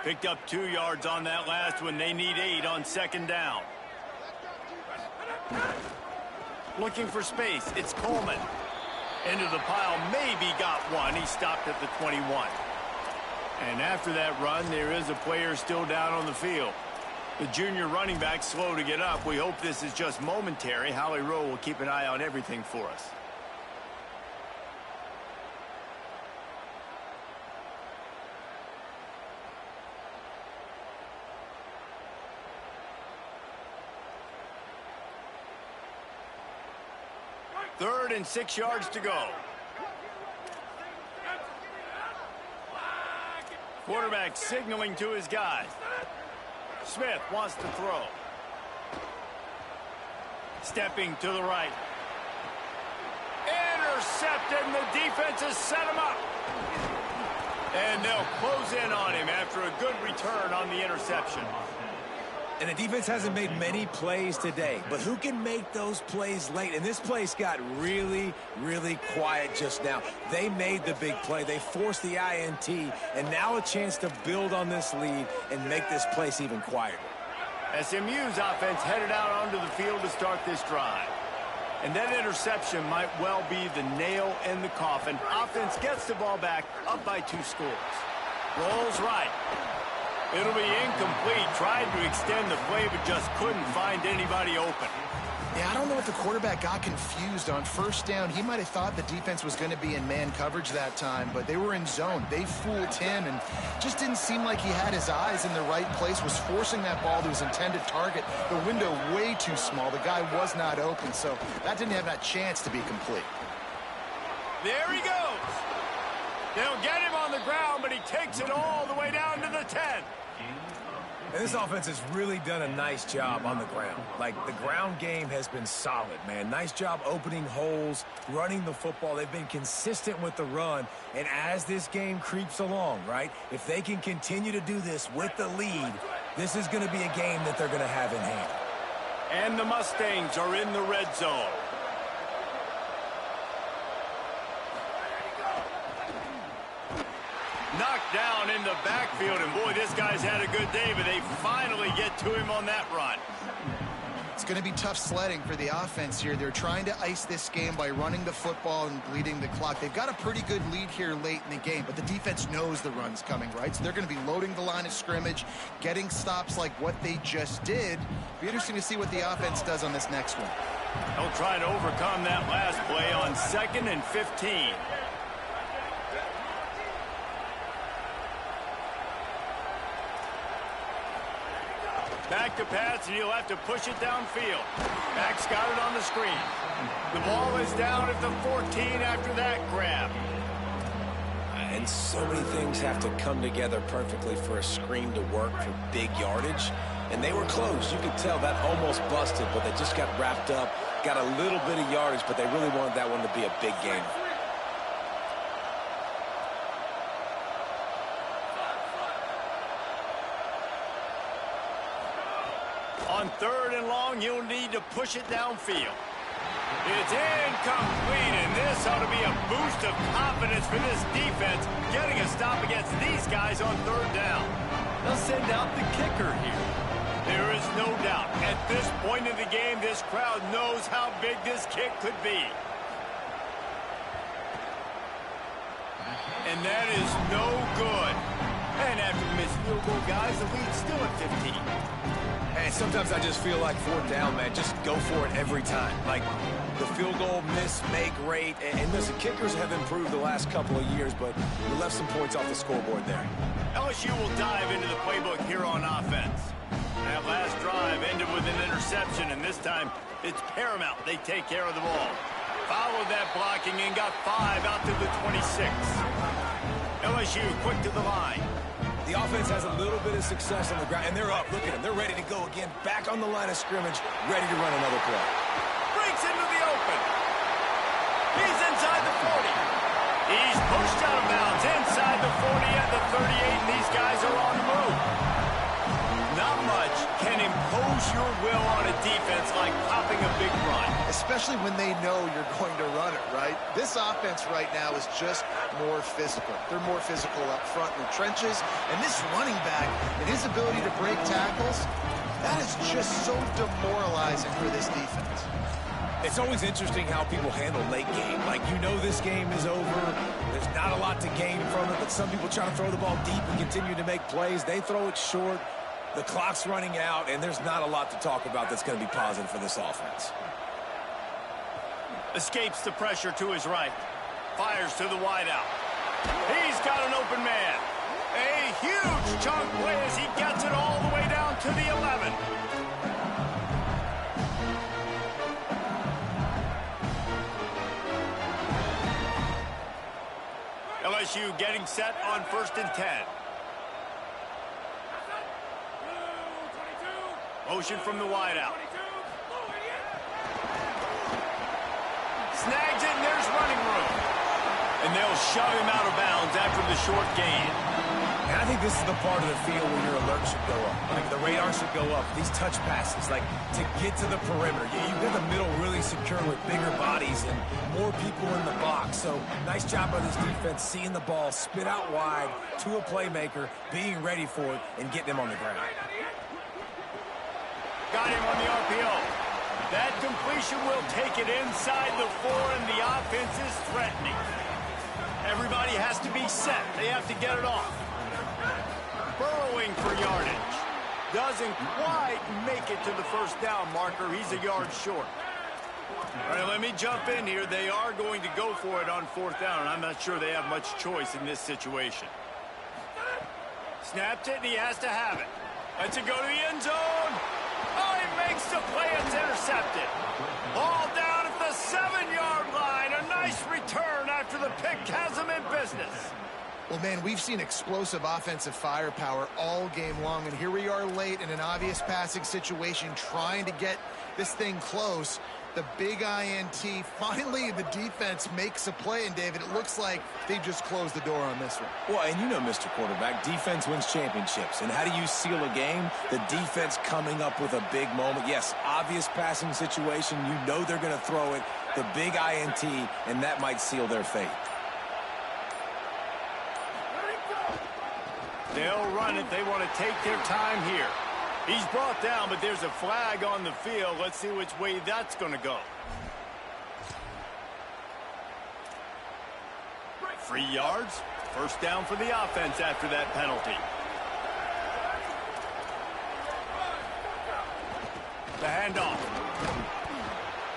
Speaker 1: Picked up 2 yards on that last one. They need 8 on second down. Looking for space. It's Coleman. Into the pile. Maybe got one. He stopped at the 21. And after that run, there is a player still down on the field. The junior running back slow to get up. We hope this is just momentary. Howie Rowe will keep an eye on everything for us. Third and 6 yards to go. Quarterback signaling to his guys. Smith wants to throw. Stepping to the right. Intercepted, and the defense has set him up. And they'll close in on him after a good return on the interception.
Speaker 3: And the defense hasn't made many plays today, but who can make those plays late? And this place got really, really quiet just now. They made the big play. They forced the INT, and now a chance to build on this lead and make this place even quieter.
Speaker 1: SMU's offense headed out onto the field to start this drive. And that interception might well be the nail in the coffin. Offense gets the ball back, up by 2 scores. Rolls right. It'll be incomplete. Tried to extend the play, but just couldn't find anybody open.
Speaker 4: Yeah, I don't know if the quarterback got confused on first down. He might have thought the defense was going to be in man coverage that time, but they were in zone. They fooled him and just didn't seem like he had his eyes in the right place, was forcing that ball to his intended target. The window way too small. The guy was not open, so that didn't have that chance to be complete.
Speaker 1: There he goes. They'll get him on the ground, but he takes it all the way down to the 10.
Speaker 3: And this offense has really done a nice job on the ground. Like, the ground game has been solid, man. Nice job opening holes, running the football. They've been consistent with the run. And as this game creeps along, right, if they can continue to do this with the lead, this is going to be a game that they're going to have in hand.
Speaker 1: And the Mustangs are in the red zone. Knocked down in the backfield, and boy, this guy's had a good day, but they finally get to him on that run.
Speaker 4: It's going to be tough sledding for the offense here. They're trying to ice this game by running the football and bleeding the clock. They've got a pretty good lead here late in the game, but the defense knows the run's coming, right? So they're going to be loading the line of scrimmage, getting stops like what they just did. Be interesting to see what the offense does on this next one.
Speaker 1: They'll try to overcome that last play on 2nd and 15. Back to pass, and he'll have to push it downfield. Max got it on the screen. The ball is down at the 14 after that grab.
Speaker 3: And so many things have to come together perfectly for a screen to work for big yardage. And they were close. You could tell that almost busted, but they just got wrapped up, got a little bit of yardage, but they really wanted that one to be a big game.
Speaker 1: On 3rd and long, you'll need to push it downfield. It's incomplete, and this ought to be a boost of confidence for this defense, getting a stop against these guys on 3rd down. They'll send out the kicker here. There is no doubt, at this point in the game, this crowd knows how big this kick could be. And that is no good. And after the missed field goal, guys, the lead's still at 15.
Speaker 3: And sometimes I just feel like 4th down, man. Just go for it every time. Like, the field goal miss, make rate. And listen, kickers have improved the last couple of years, but we left some points off the scoreboard there.
Speaker 1: LSU will dive into the playbook here on offense. That last drive ended with an interception, and this time it's paramount they take care of the ball. Followed that blocking and got 5 out to the 26. LSU quick to the line.
Speaker 3: The offense has a little bit of success on the ground, and they're up. Look at them. They're ready to go again. Back on the line of scrimmage, ready to run another play.
Speaker 1: Breaks into the open. He's inside the 40. He's pushed out of bounds inside the 40 at the 38, and these guys are on the move. Not much can impose your will on a defense like popping a big run.
Speaker 4: Especially when they know you're going to run it, right? This offense right now is just more physical. They're more physical up front in the trenches. And this running back and his ability to break tackles, that is just so demoralizing for this defense.
Speaker 3: It's always interesting how people handle late game. Like, you know this game is over. There's not a lot to gain from it, but some people try to throw the ball deep and continue to make plays. They throw it short. The clock's running out, and there's not a lot to talk about that's going to be positive for this offense.
Speaker 1: Escapes the pressure to his right. Fires to the wideout. He's got an open man. A huge chunk play as he gets it all the way down to the 11. LSU getting set on 1st and 10. Motion from the wideout. Snags it, and there's running room. And they'll shove him out of bounds after the short gain.
Speaker 3: And I think this is the part of the field where your alert should go up. Like the radar should go up. These touch passes, like to get to the perimeter. You've got the middle really secure with bigger bodies and more people in the box. So nice job by this defense seeing the ball spit out wide to a playmaker, being ready for it, and getting him on the ground.
Speaker 1: Got him on the RPO. That completion will take it inside the 4, and the offense is threatening. Everybody has to be set. They have to get it off. Burrowing for yardage. Doesn't quite make it to the first down marker. He's a yard short. All right, let me jump in here. They are going to go for it on 4th down, and I'm not sure they have much choice in this situation. Snapped it, and he has to have it. Lets it go to the end zone. Oh, he makes the play. It's intercepted. Ball down at the 7-yard line. A nice return after the pick has him in business.
Speaker 4: Well, man, we've seen explosive offensive firepower all game long, and here we are late in an obvious passing situation trying to get this thing close. The big INT. Finally, the defense makes a play, and David, it looks like they just closed the door on this one.
Speaker 3: Well, and you know, Mr. Quarterback, defense wins championships. And how do you seal a game? The defense coming up with a big moment. Yes, obvious passing situation. You know they're going to throw it. The big INT, and that might seal their fate.
Speaker 1: They'll run it. They want to take their time here. He's brought down, but there's a flag on the field. Let's see which way that's going to go. 3 yards. First down for the offense after that penalty. The handoff.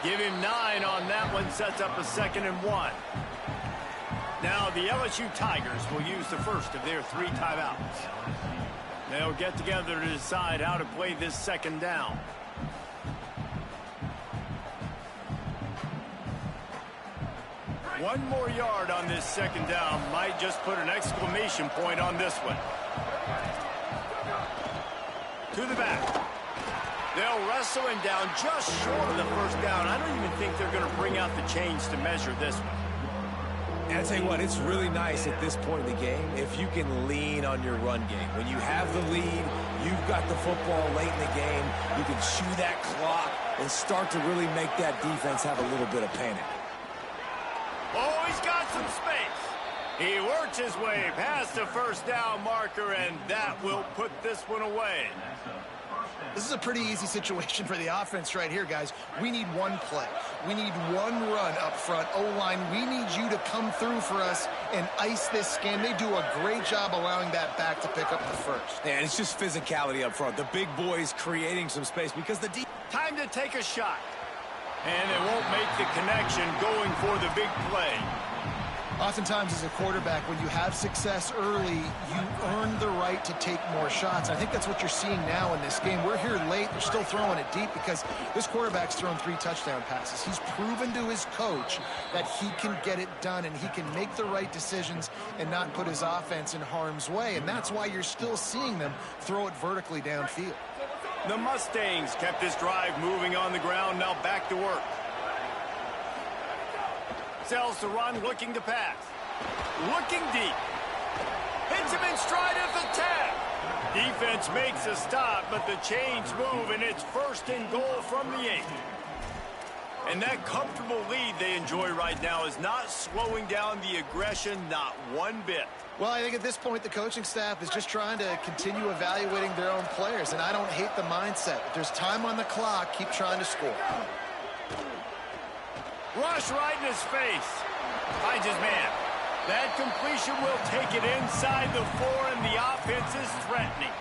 Speaker 1: Give him 9 on that one. Sets up a 2nd and 1. Now the LSU Tigers will use the first of their 3 timeouts. They'll get together to decide how to play this 2nd down. One more yard on this 2nd down might just put an exclamation point on this one. To the back. They'll wrestle him down just short of the first down. I don't even think they're going to bring out the chains to measure this one.
Speaker 3: And I tell you what, it's really nice at this point in the game if you can lean on your run game. When you have the lead, you've got the football late in the game, you can chew that clock and start to really make that defense have a little bit of panic.
Speaker 1: Oh, he's got some space. He works his way past the first down marker, and that will put this one away.
Speaker 4: This is a pretty easy situation for the offense right here, guys. We need one play. We need one run up front. O-line, we need you to come through for us and ice this game. They do a great job allowing that back to pick up the first.
Speaker 3: And it's just physicality up front. The big boys creating some space because the
Speaker 1: Time to take a shot. And it won't make the connection going for the big play.
Speaker 4: Oftentimes as a quarterback, when you have success early, you earn the right to take more shots. I think that's what you're seeing now in this game. We're here late. They're still throwing it deep because this quarterback's thrown 3 touchdown passes. He's proven to his coach that he can get it done and he can make the right decisions and not put his offense in harm's way. And that's why you're still seeing them throw it vertically downfield.
Speaker 1: The Mustangs kept this drive moving on the ground. Now back to work. Sells to run, looking to pass. Looking deep. Hits him in stride at the 10. Defense makes a stop, but the chains move, and it's 1st and goal from the 8. And that comfortable lead they enjoy right now is not slowing down the aggression, not one bit.
Speaker 4: Well, I think at this point, the coaching staff is just trying to continue evaluating their own players, and I don't hate the mindset. If there's time on the clock, keep trying to score.
Speaker 1: Rush right in his face. Finds his man. That completion will take it inside the 4, and the offense is threatening.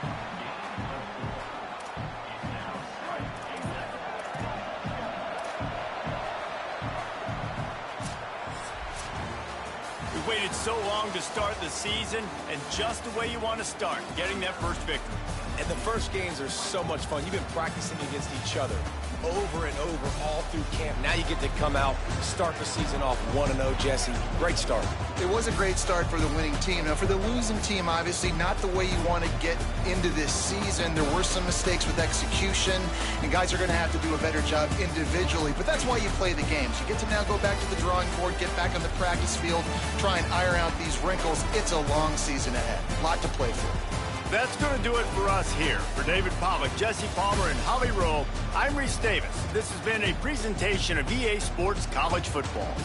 Speaker 1: We waited so long to start the season, and just the way you want to start, getting that first victory.
Speaker 3: And the first games are so much fun. You've been practicing against each other over and over all through camp. Now you get to come out, start the season off 1-0, Jesse. Great start.
Speaker 4: It was a great start for the winning team. Now, for the losing team, obviously, not the way you want to get into this season. There were some mistakes with execution, and guys are going to have to do a better job individually. But that's why you play the games. You get to now go back to the drawing board, get back on the practice field, try and iron out these wrinkles, it's a long season ahead. A lot to play for.
Speaker 1: That's going to do it for us here. For David Pollack, Jesse Palmer, and Holly Rowe, I'm Reese Davis. This has been a presentation of EA Sports College Football.